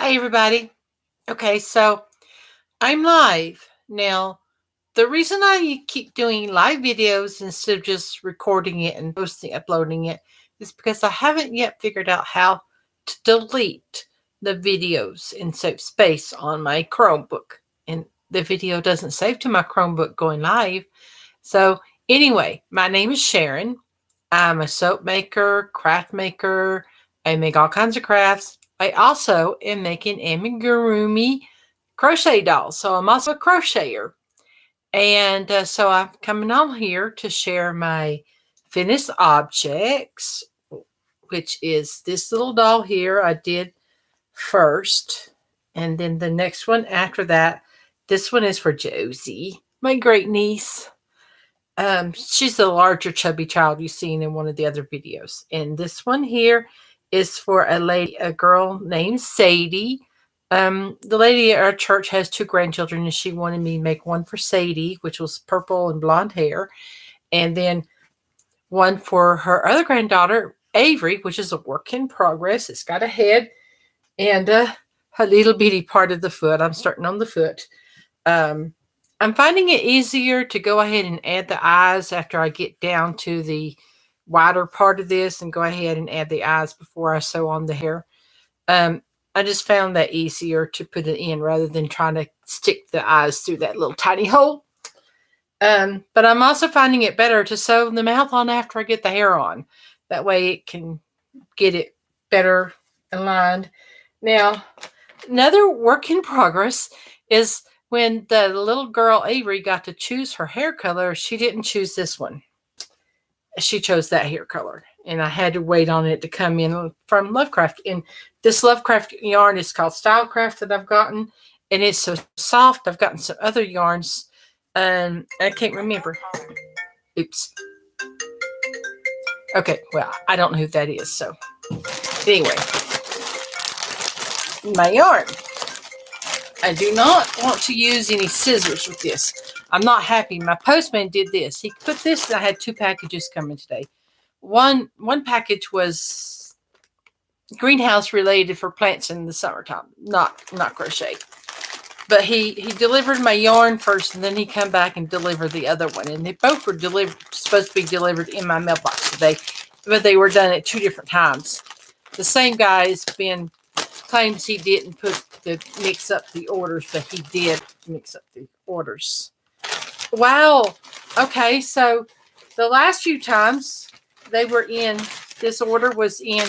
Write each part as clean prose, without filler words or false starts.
Hi, everybody. Okay, so I'm live. Now, the reason I keep doing live videos instead of just recording it and uploading it is because I haven't yet figured out how to delete the videos and save space on my Chromebook. And the video doesn't save to my Chromebook going live. So, anyway, my name is Sharon. I'm a soap maker, craft maker. I make all kinds of crafts. I also am making amigurumi crochet dolls. So I'm also a crocheter. And so I'm coming on here to share my finished objects, which is this little doll here I did first. And then the next one after that, this one is for Josie, my great niece. She's the larger chubby child you've seen in one of the other videos. And this one here is for a girl named Sadie. The lady at our church has 2 grandchildren, and she wanted me to make one for Sadie, which was purple and blonde hair, and then one for her other granddaughter, Avery, which is a work in progress. It's got a head and a little bitty part of the foot. I'm starting on the foot. I'm finding it easier to go ahead and add the eyes after I get down to the wider part of this and go ahead and add the eyes before I sew on the hair. I just found that easier to put it in rather than trying to stick the eyes through that little tiny hole. But I'm also finding it better to sew the mouth on after I get the hair on. That way it can get it better aligned. Now, another work in progress is when the little girl Avery got to choose her hair color, she didn't choose this one. She chose that hair color, and I had to wait on it to come in from Lovecraft. And this Lovecraft yarn is called Stylecraft that I've gotten, and it's so soft. I've gotten some other yarns, and I can't remember. Oops. Okay, well, I don't know who that is, so anyway. My yarn. I do not want to use any scissors with this. I'm not happy. My postman did this. He put this, and I had 2 packages coming today. One package was greenhouse related for plants in the summertime, not crochet. But he delivered my yarn first, and then he come back and delivered the other one. And they both were supposed to be delivered in my mailbox today, but they were done at 2 different times. The same guy's been claims he didn't mix up the orders, but he did mix up the orders. Wow. Okay, so the last few times they were in, this order was in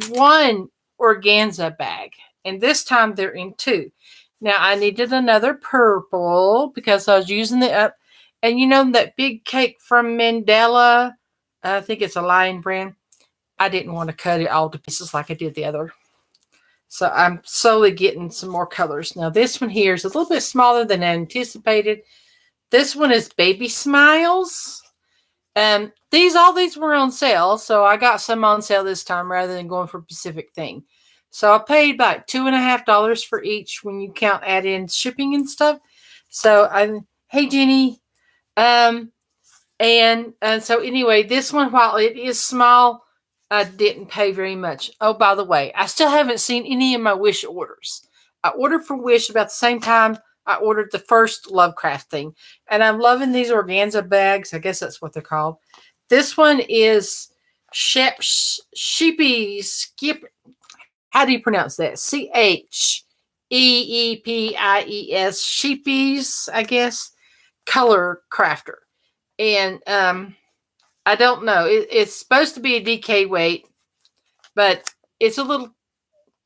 1 organza bag, and this time they're in 2. Now I needed another purple because I was using it up, and you know that big cake from Mandela, I think it's a Lion brand. I didn't want to cut it all to pieces like I did the other. So I'm slowly getting some more colors. Now this one here is a little bit smaller than I anticipated. This one is Baby Smiles. All these were on sale, so I got some on sale this time rather than going for a specific thing. So I paid about $2.50 for each when you add in shipping and stuff. So hey Jenny. So anyway, this one, while it is small, I didn't pay very much. Oh, by the way, I still haven't seen any of my Wish orders. I ordered from Wish about the same time I ordered the first Lovecraft thing. And I'm loving these organza bags. I guess that's what they're called. This one is Sheepy Skip. How do you pronounce that? Cheepies, Sheepies, I guess, color crafter. And I don't know. It's supposed to be a DK weight, but it's a little,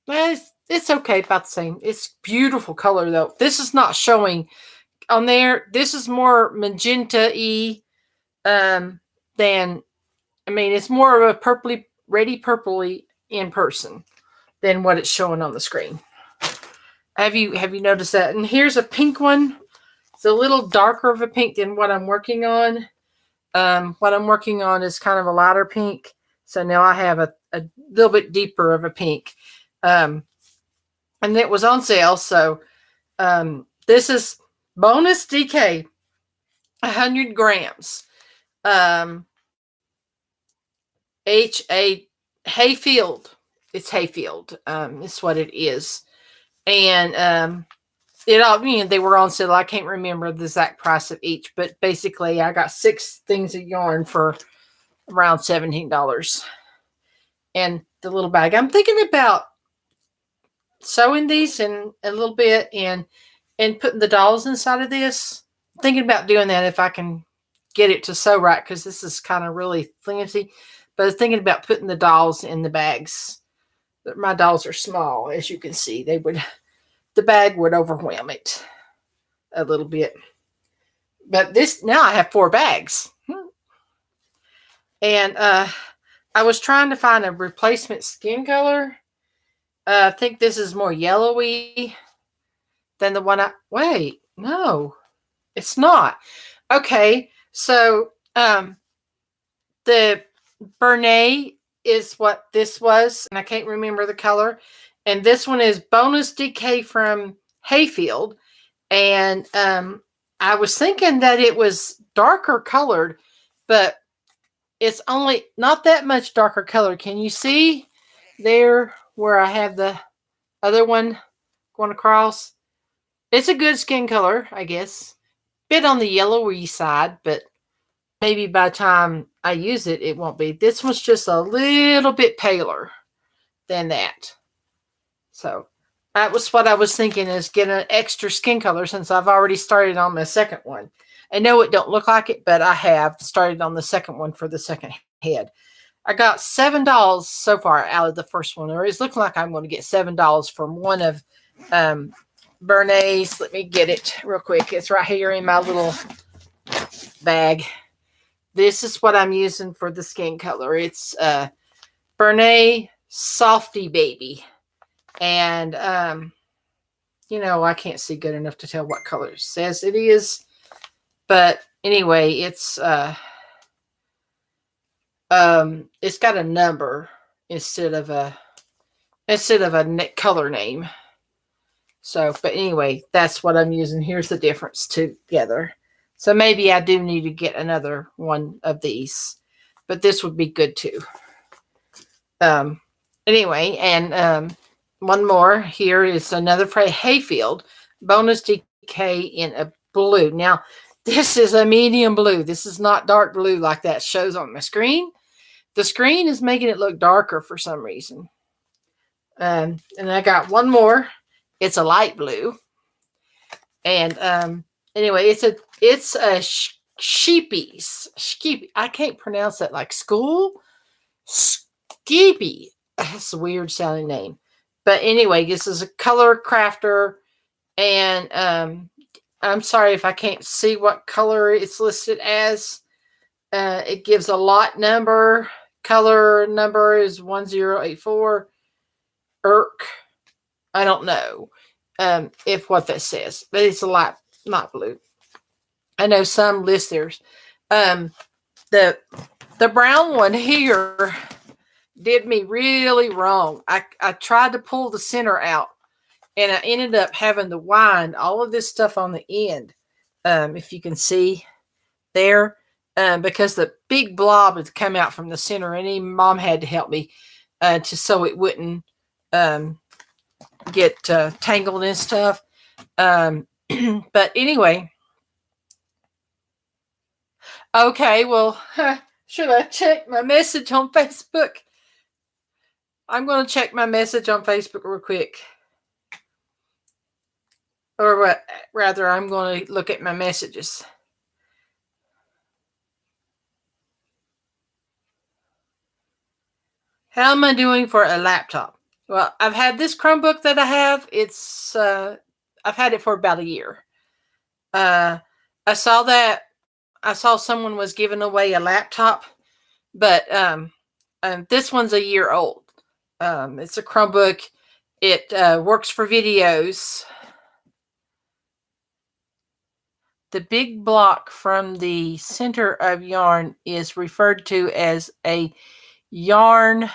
well, it's okay, about the same. It's beautiful color, though. This is not showing on there. This is more magenta-y it's more of a purpley in person than what it's showing on the screen. Have you noticed that? And here's a pink one. It's a little darker of a pink than what I'm working on. What I'm working on is kind of a lighter pink. So now I have a little bit deeper of a pink. And it was on sale. So this is bonus DK, 100 grams. Hayfield it's hayfield. It's what it is. And it all, they were on sale. I can't remember the exact price of each, but basically I got 6 things of yarn for around $17. And the little bag, I'm thinking about sewing these in a little bit and putting the dolls inside of this. I'm thinking about doing that if I can get it to sew right, because this is kind of really flimsy. But I was thinking about putting the dolls in the bags. My dolls are small, as you can see. The bag would overwhelm it a little bit. But now I have 4 bags. And I was trying to find a replacement skin color. I think this is more yellowy than the one wait, no, it's not. Okay, so the Bernay is what this was, and I can't remember the color. And this one is Bonus DK from Hayfield. And I was thinking that it was darker colored, but it's only not that much darker color. Can you see there where I have the other one going across? It's a good skin color, I guess. Bit on the yellowy side, but maybe by the time I use it, it won't be. This one's just a little bit paler than that. So that was what I was thinking, is get an extra skin color, since I've already started on my second one. I know it don't look like it, but I have started on the second one for the second head. I got 7 dolls so far out of the first one, or it's looking like I'm going to get $7 from one of Bernay's. Let me get it real quick. It's right here in my little bag. This is what I'm using for the skin color. It's Bernay Softy Baby. And, I can't see good enough to tell what color it says it is. But anyway, it's got a number instead of a color name. So, but anyway, that's what I'm using. Here's the difference together. So maybe I do need to get another one of these, but this would be good too. Anyway, and one more here is another Hayfield Bonus DK in a blue. Now, this is a medium blue. This is not dark blue like that shows on my screen. The screen is making it look darker for some reason. And I got one more. It's a light blue. And anyway, it's a sheepies. I can't pronounce that, like school. Skeepy. That's a weird sounding name. But anyway, this is a color crafter. And I'm sorry if I can't see what color it's listed as. It gives a lot number. Color number is 1084. Irk. I don't know if what that says, but it's a light, not blue. I know some list theirs. The brown one here did me really wrong. I tried to pull the center out, and I ended up having to wind all of this stuff on the end. If you can see there, because the big blob had come out from the center, and Mom had to help me so it wouldn't get tangled and stuff. But anyway, okay, well, should I check my message on Facebook? I'm going to check my message on Facebook real quick. Or what, rather, I'm going to look at my messages. How am I doing for a laptop? Well, I've had this Chromebook that I have. It's I've had it for about a year. I saw someone was giving away a laptop, but this one's a year old. It's a Chromebook. It works for videos. The big block from the center of yarn is referred to as a yarn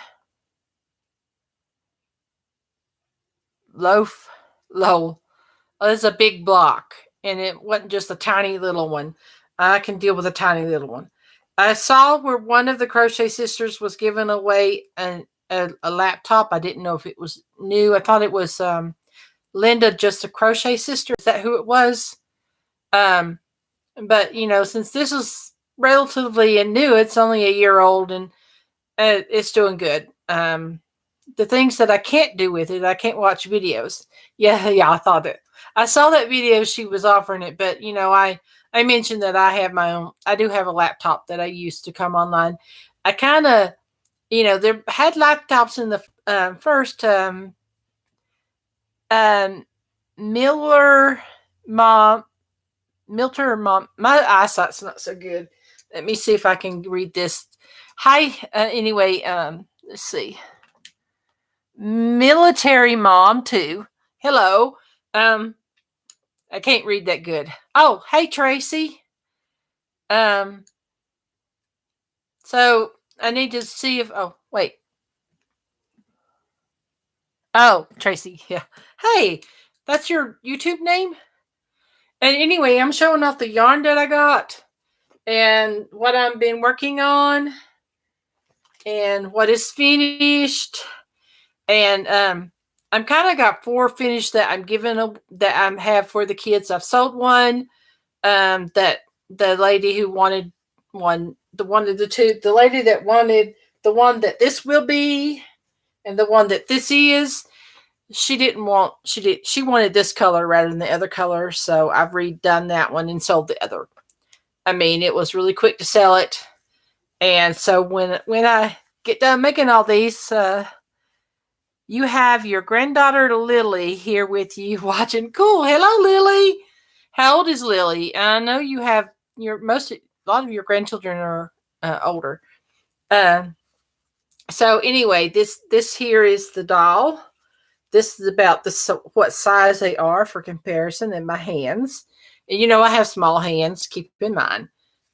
loaf. It's a big block, and it wasn't just a tiny little one. I can deal with a tiny little one. I saw where one of the Crochet Sisters was giving away a laptop. I didn't know if it was new. I thought it was Linda, just a crochet sister. Is that who it was? Um, but since this is relatively new, it's only a year old, and it's doing good. The things that I can't do with it, I can't watch videos. Yeah, I thought that. I saw that video she was offering it, but I mentioned that I have my own. I do have a laptop that I use to come online. I kind of, there had laptops in the first um, Miller mom, Milter mom. My eyesight's not so good. Let me see if I can read this. Hi. Anyway, let's see. Military mom too. Hello. I can't read that good. Oh, hey Tracy. So I need to see if. Oh, wait. Oh, Tracy. Yeah. Hey, that's your YouTube name? And anyway, I'm showing off the yarn that I got and what I've been working on and what is finished. And I'm kind of got 4 finished that I'm giving that I have for the kids. I've sold one. That the lady who wanted the lady that wanted the one that this will be, and the one that this is. She wanted this color rather than the other color, so I've redone that one and sold the other. I mean, it was really quick to sell it. And so when I get done making all these, you have your granddaughter Lily here with you watching. Cool. Hello, Lily. How old is Lily? I know you have a lot of your grandchildren are older. So anyway, this here is the doll. This is about what size they are for comparison in my hands. And I have small hands, keep in mind.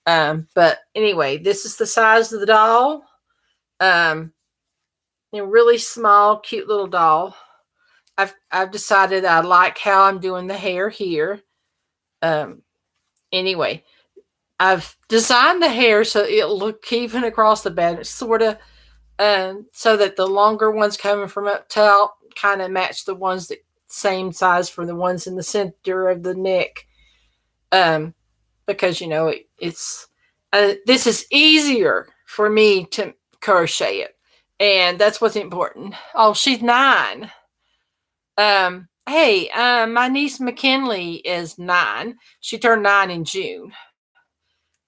But anyway, this is the size of the doll. A really small, cute little doll. I've decided I like how I'm doing the hair here. Anyway, I've designed the hair so it'll look even across the bed. It's sort of so that the longer ones coming from up top kind of match the ones that same size for the ones in the center of the neck. Because it's this is easier for me to crochet it, and that's what's important. Oh, she's 9. Hey, my niece McKinley is 9. She turned 9 in June.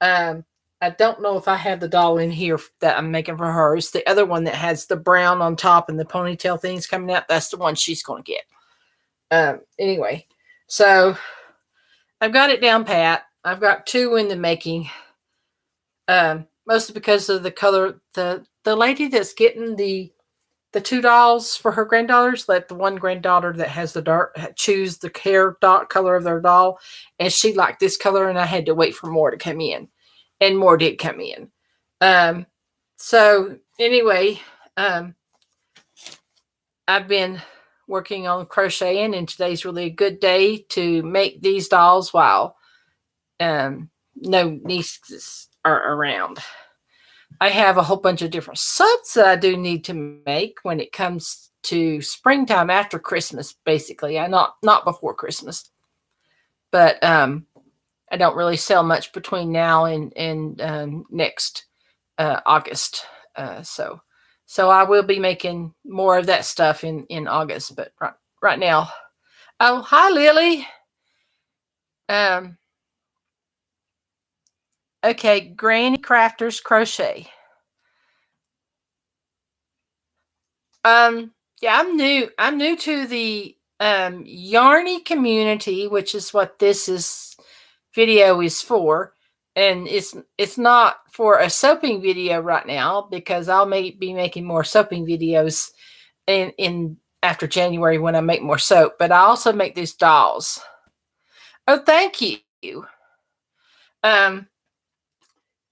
I don't know if I have the doll in here that I'm making for her. It's the other one that has the brown on top and the ponytail things coming out. That's the one she's going to get. Anyway, so I've got it down pat. I've got 2 in the making. Mostly because of the color. The lady that's getting the 2 dolls for her granddaughters, let the one granddaughter that has the dark choose the hair dot color of their doll, and she liked this color, and I had to wait for more to come in. And more did come in. So anyway, I've been working on crocheting, and today's really a good day to make these dolls while no nieces are around. I have a whole bunch of different sets that I do need to make when it comes to springtime after Christmas, basically. Not before Christmas. But I don't really sell much between now and next August. So I will be making more of that stuff in August. But right now, oh, hi, Lily. Okay, Granny Crafters Crochet. Yeah, I'm new to the Yarny community, which is what this video is for. And it's not for a soaping video right now, because I'll be making more soaping videos in after January when I make more soap. But I also make these dolls. Oh, thank you.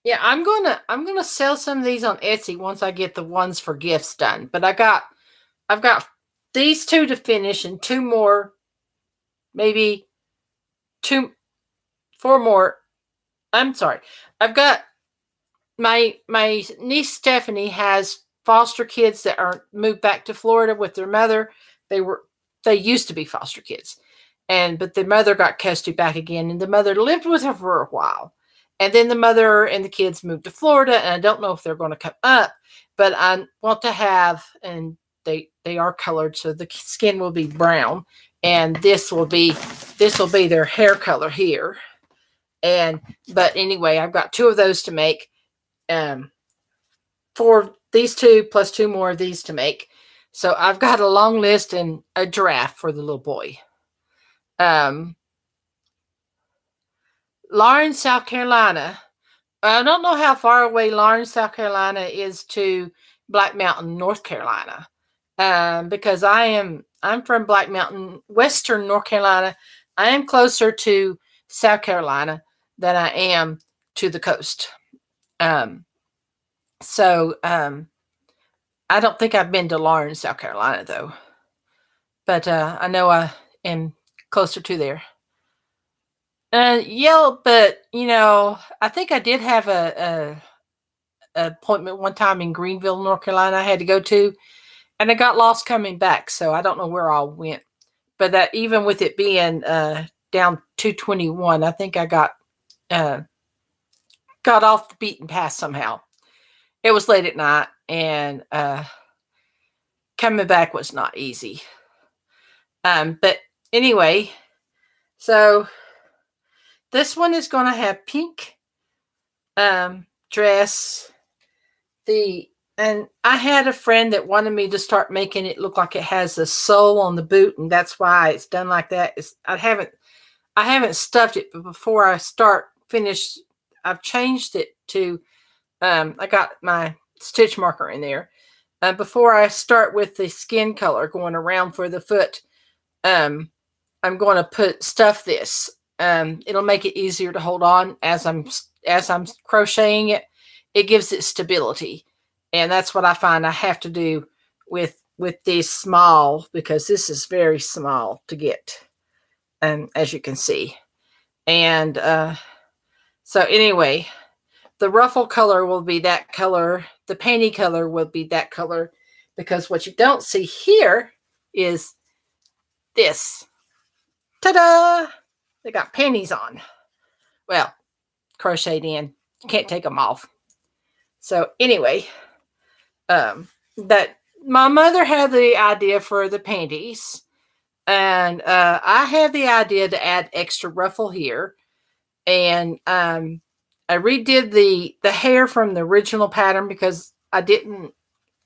Yeah, I'm gonna sell some of these on Etsy once I get the ones for gifts done. But I've got these 2 to finish, and 2 more, maybe 4 more. I'm sorry. I've got my niece Stephanie has foster kids that are moved back to Florida with their mother. They used to be foster kids, but the mother got custody back again, and the mother lived with her for a while. And then the mother and the kids moved to Florida, and I don't know if they're going to come up, but I want to have, and they are colored, so the skin will be brown, and this will be their hair color here. But anyway, I've got 2 of those to make. For these 2 plus 2 more of these to make. So I've got a long list and a giraffe for the little boy. Lawrence, South Carolina. I don't know how far away Lawrence, South Carolina is to Black Mountain, North Carolina. Because I'm from Black Mountain, Western North Carolina. I am closer to South Carolina than I am to the coast. So I don't think I've been to Lawrence, South Carolina, though. But I know I am closer to there. Yeah, but, I think I did have a appointment one time in Greenville, North Carolina I had to go to, and I got lost coming back, so I don't know where I went. But that, even with it being down 221, I think I got off the beaten path somehow. It was late at night, and coming back was not easy. But anyway, so this one is going to have pink dress. And I had a friend that wanted me to start making it look like it has a sole on the boot, and that's why it's done like that. I haven't stuffed it, but before I finish, I've changed it to. I got my stitch marker in there. Before I start with the skin color going around for the foot, I'm going to stuff this. It'll make it easier to hold on as I'm crocheting it. It gives it stability, and that's what I find I have to do with these small, because this is very small to get, as you can see. And so anyway, the ruffle color will be that color. The panty color will be that color, because what you don't see here is this. Ta-da! They got panties on. Well, crocheted in. You can't take them off. So anyway, that my mother had the idea for the panties, and I had the idea to add extra ruffle here, and I redid the hair from the original pattern, because I didn't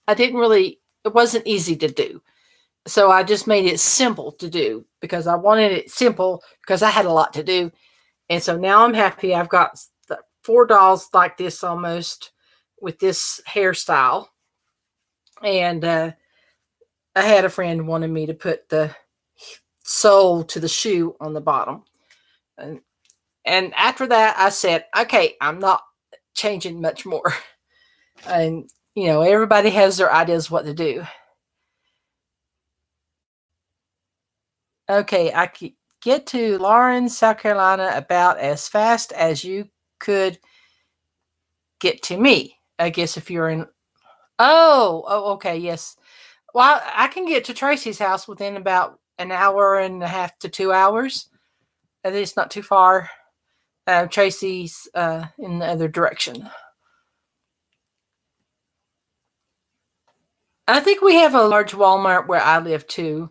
really, it wasn't easy to do. So I just made it simple to do, because I wanted it simple, because I had a lot to do. And so now I'm happy. I've got 4 dolls like this almost with this hairstyle. And I had a friend wanted me to put the sole to the shoe on the bottom. And after that, I said, okay, I'm not changing much more. And, everybody has their ideas what to do. Okay, I could get to Lawrence, South Carolina about as fast as you could get to me. I guess if you're in... Oh, okay, yes. Well, I can get to Tracy's house within about an hour and a half to 2 hours. It's not too far. Tracy's in the other direction. I think we have a large Walmart where I live too,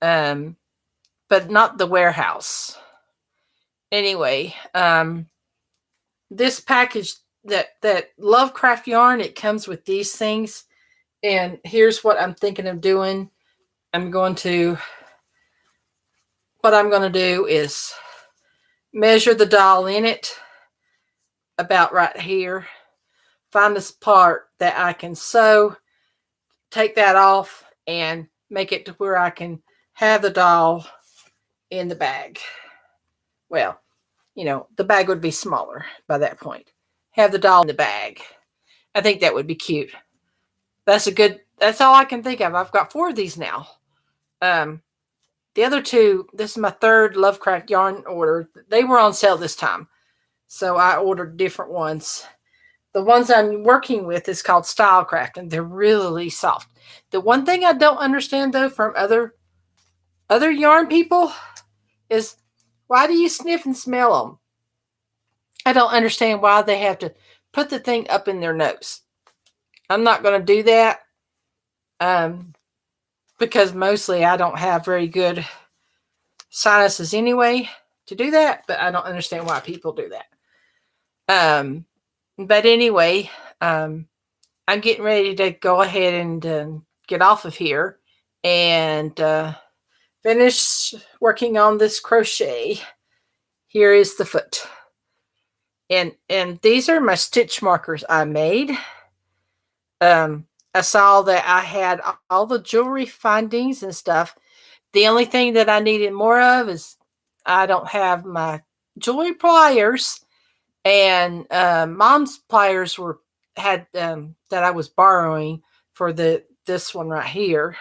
but not the warehouse. Anyway, this package, that Lovecraft yarn, it comes with these things. And here's what I'm thinking of doing. What I'm going to do is measure the doll in it about right here. Find this part that I can sew, take that off, and make it to where I can have the doll in the bag. Well, the bag would be smaller by that point. Have the doll in the bag. I think that would be cute. That's all I can think of. I've got 4 of these now. The other 2, this is my 3rd Lovecraft yarn order. They were on sale this time, so I ordered different ones. The ones I'm working with is called Stylecraft, and they're really soft. The one thing I don't understand though from other yarn people is, why do you sniff and smell them? I don't understand why they have to put the thing up in their nose. I'm not going to do that because mostly I don't have very good sinuses anyway to do that, but I don't understand why people do that. But anyway, I'm getting ready to go ahead and get off of here and finish working on this crochet. Here is the foot. And these are my stitch markers I made. I saw that I had all the jewelry findings and stuff. The only thing that I needed more of is I don't have my jewelry pliers, and mom's pliers had that I was borrowing for this one right here.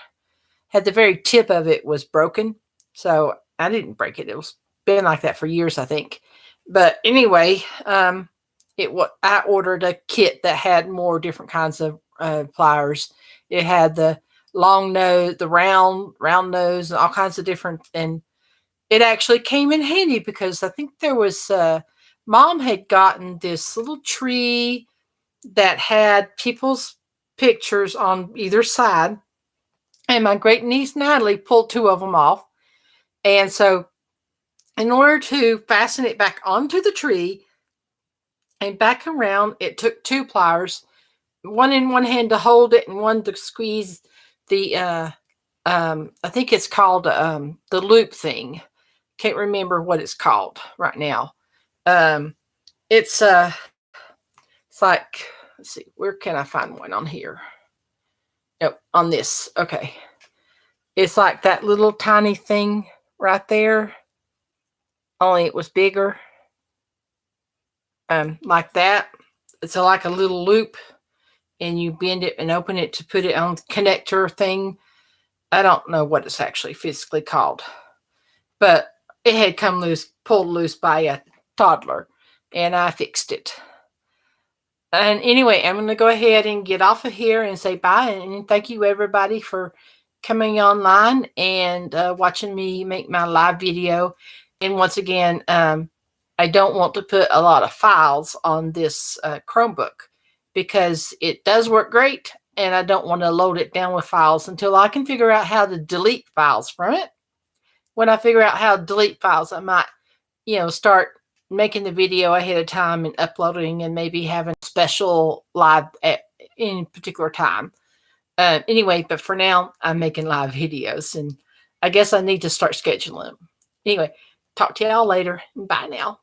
Had the very tip of it was broken, so I didn't break it. It was been like that for years, I think. But anyway, I ordered a kit that had more different kinds of pliers. It had the long nose, the round nose, and all kinds of different. And it actually came in handy because I think there was mom had gotten this little tree that had people's pictures on either side, and my great niece Natalie pulled two of them off. And so, in order to fasten it back onto the tree and back around, it took two pliers, one in one hand to hold it and one to squeeze the I think it's called the loop thing. Can't remember what it's called right now. It's like, let's see, where can I find one on here? Nope, on this. Okay. It's like that little tiny thing right there, only it was bigger. Like that. It's like a little loop, and you bend it and open it to put it on the connector thing. I don't know what it's actually physically called, but it had come loose, pulled loose by a toddler, and I fixed it. And anyway, I'm going to go ahead and get off of here and say bye. And thank you, everybody, for coming online and watching me make my live video. And once again, I don't want to put a lot of files on this Chromebook because it does work great, and I don't want to load it down with files until I can figure out how to delete files from it. When I figure out how to delete files, I might, start making the video ahead of time and uploading and maybe having a special live at any particular time. Anyway, but for now, I'm making live videos, and I guess I need to start scheduling them. Anyway, talk to y'all later. Bye now.